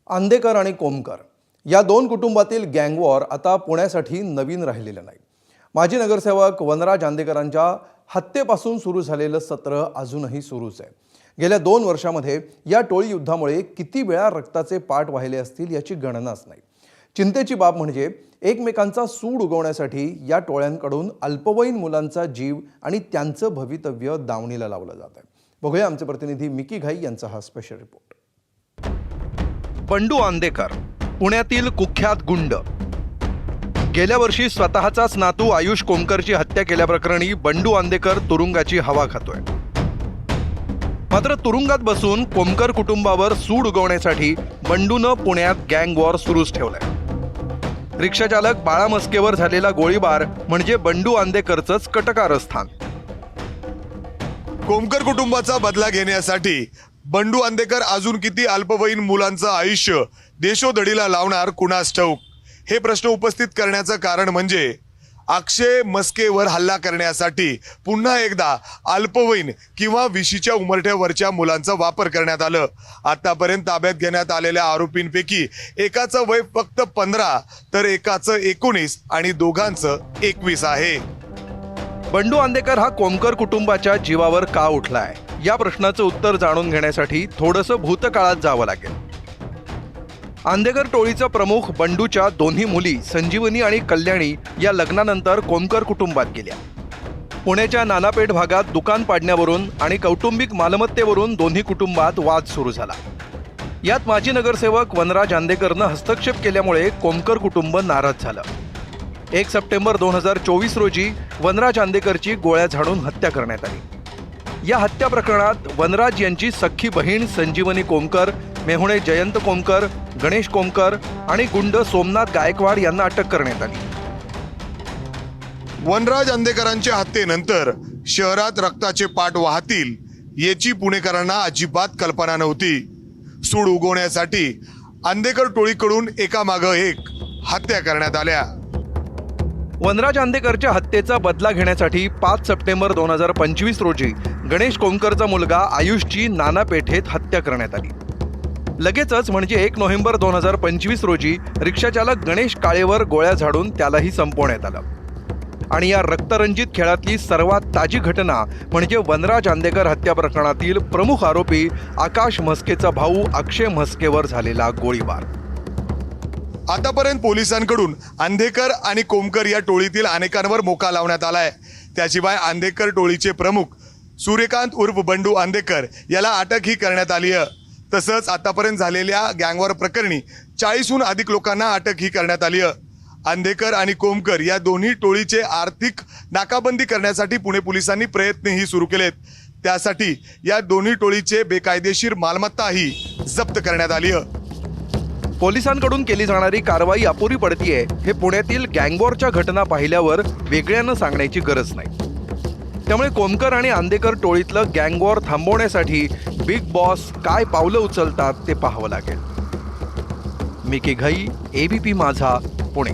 आंदेकर आणि कोमकर या दोन कुटुंबातील गँगवॉर आता पुण्यासाठी नवीन राहिलेलं नाही। माजी नगरसेवक वनराज आंदेकरांच्या हत्येपासून सुरू झालेलं सत्र अजूनही सुरूच आहे। गेल्या 2 वर्षांमध्ये या टोळी युद्धामुळे किती वेळा रक्ताचे पाट वाहिले असतील याची गणनाच नाही। चिंतेची बाब म्हणजे एकमेकांचा सूड उगवण्यासाठी या टोळ्यांकडून अल्पवयीन मुलांचा जीव आणि त्यांचं भवितव्य दावणीला लावलं जात आहे। बघूया आमचे प्रतिनिधी मिकी घाई यांचा हा स्पेशल रिपोर्ट। बंडू आंदेकर पुण्यातील कुख्यात गुंड। गेल्या वर्षी स्वतःचाच नातू आयुष कोमकरची हत्या केल्याप्रकरणी बंडू आंदेकर तुरुंगाची हवा खातोय। मात्र तुरुंगात बसून कोमकर कुटुंबावर सूड उगवण्यासाठी बंडूनं पुण्यात गँग वॉर सुरूच ठेवलाय। रिक्षा चालक बाळा मस्केवर झालेला गोळीबार म्हणजे बंडू आंदेकरचंच कटकारस्थान। कोमकर कुटुंबाचा बदला घेण्यासाठी बंडू आंदेकर अजून किती अल्पवयीन मुलांचं आयुष्य देशोधडीला लावणार कुणास ठाऊक। हे प्रश्न उपस्थित करण्याचं कारण म्हणजे अक्षय मस्केवर हल्ला करण्यासाठी पुन्हा एकदा अल्पवयीन किंवा विशीच्या उमरठ्यावरच्या मुलांचा वापर करण्यात आलं। आतापर्यंत ताब्यात घेण्यात आलेल्या आरोपींपैकी एकाचं वय फक्त 15 तर एकाचं 19 आणि दोघांचं 21 आहे। बंडू आंदेकर हा कोमकर कुटुंबाच्या जीवावर का उठलाय या प्रश्नाचं उत्तर जाणून घेण्यासाठी थोडंसं भूतकाळात जावं लागेल। आंदेकर टोळीचा प्रमुख बंडूच्या दोन्ही मुली संजीवनी आणि कल्याणी या लग्नानंतर कोमकर कुटुंबात गेल्या। पुण्याच्या नानापेठ भागात दुकान पाडण्यावरून आणि कौटुंबिक मालमत्तेवरून दोन्ही कुटुंबात वाद सुरू झाला। यात माजी नगरसेवक वनराज आंदेकरनं हस्तक्षेप केल्यामुळे कोमकर कुटुंब नाराज झालं। 1 सप्टेंबर 2024 रोजी वनराज आंदेकरची गोळ्या झाडून हत्या करण्यात आली। या हत्या प्रकरणात वनराज यांची सख्खी बहीण संजीवनी कोमकर, मेहुणे जयंत कोमकर, गणेश कोमकर आणि गुंड सोमनाथ गायकवाड यांना अटक करण्यात आली। वनराज आंदेकरांच्या हत्येनंतर शहरात रक्ताचे पाट वाहतील याची पुणेकरांना अजिबात कल्पना नव्हती। सूड उगवण्यासाठी आंदेकर टोळीकडून एकामागं एक हत्या करण्यात आल्या। वनराज आंदेकरच्या हत्येचा बदला घेण्यासाठी 5 सप्टेंबर 2025 रोजी गणेश कोमकरचा मुलगा आयुषची नानापेठेत हत्या करण्यात आली। लगेचच म्हणजे 1 नोव्हेंबर 2025 रोजी रिक्षाचालक गणेश काळेवर गोळ्या झाडून त्यालाही संपवण्यात आलं। आणि या रक्तरंजित खेळातली सर्वात ताजी घटना म्हणजे वनराज आंदेकर हत्या प्रकरणातील प्रमुख आरोपी आकाश म्हस्केचा भाऊ अक्षय म्हस्केवर झालेला गोळीबार। आतापर्यंत पोलिसांकडून आंदेकर आणि कोमकर या टोळीतील अनेकांवर मोका लावण्यात आलाय। त्याशिवाय आंदेकर टोळीचे प्रमुख सूर्यकांत उर्फ बंडू आंदेकर याला अटकही करण्यात आली आहे। तसंच आतापर्यंत झालेल्या गँगवॉर प्रकरणी 40हून अधिक लोकांना अटकही करण्यात आली आहे। आंदेकर आणि कोमकर या दोन्ही टोळीचे आर्थिक नाकाबंदी करण्यासाठी पुणे पोलिसांनी प्रयत्नही सुरू केलेत। त्यासाठी या दोन्ही टोळीचे बेकायदेशीर मालमत्ताही जप्त करण्यात आली आहे। पोलिसांकडून केली जाणारी कारवाई अपुरी पडतीये हे पुण्यातील गँगवॉरच्या घटना पाहिल्यावर वेगळ्यानं सांगण्याची गरज नाही। त्यामुळे कोमकर आणि आंदेकर टोळीतलं गँगवॉर थांबवण्यासाठी बिग बॉस काय पावलं उचलतात ते पाहावं लागेल। मिकी घाई, ABP माझा, पुणे।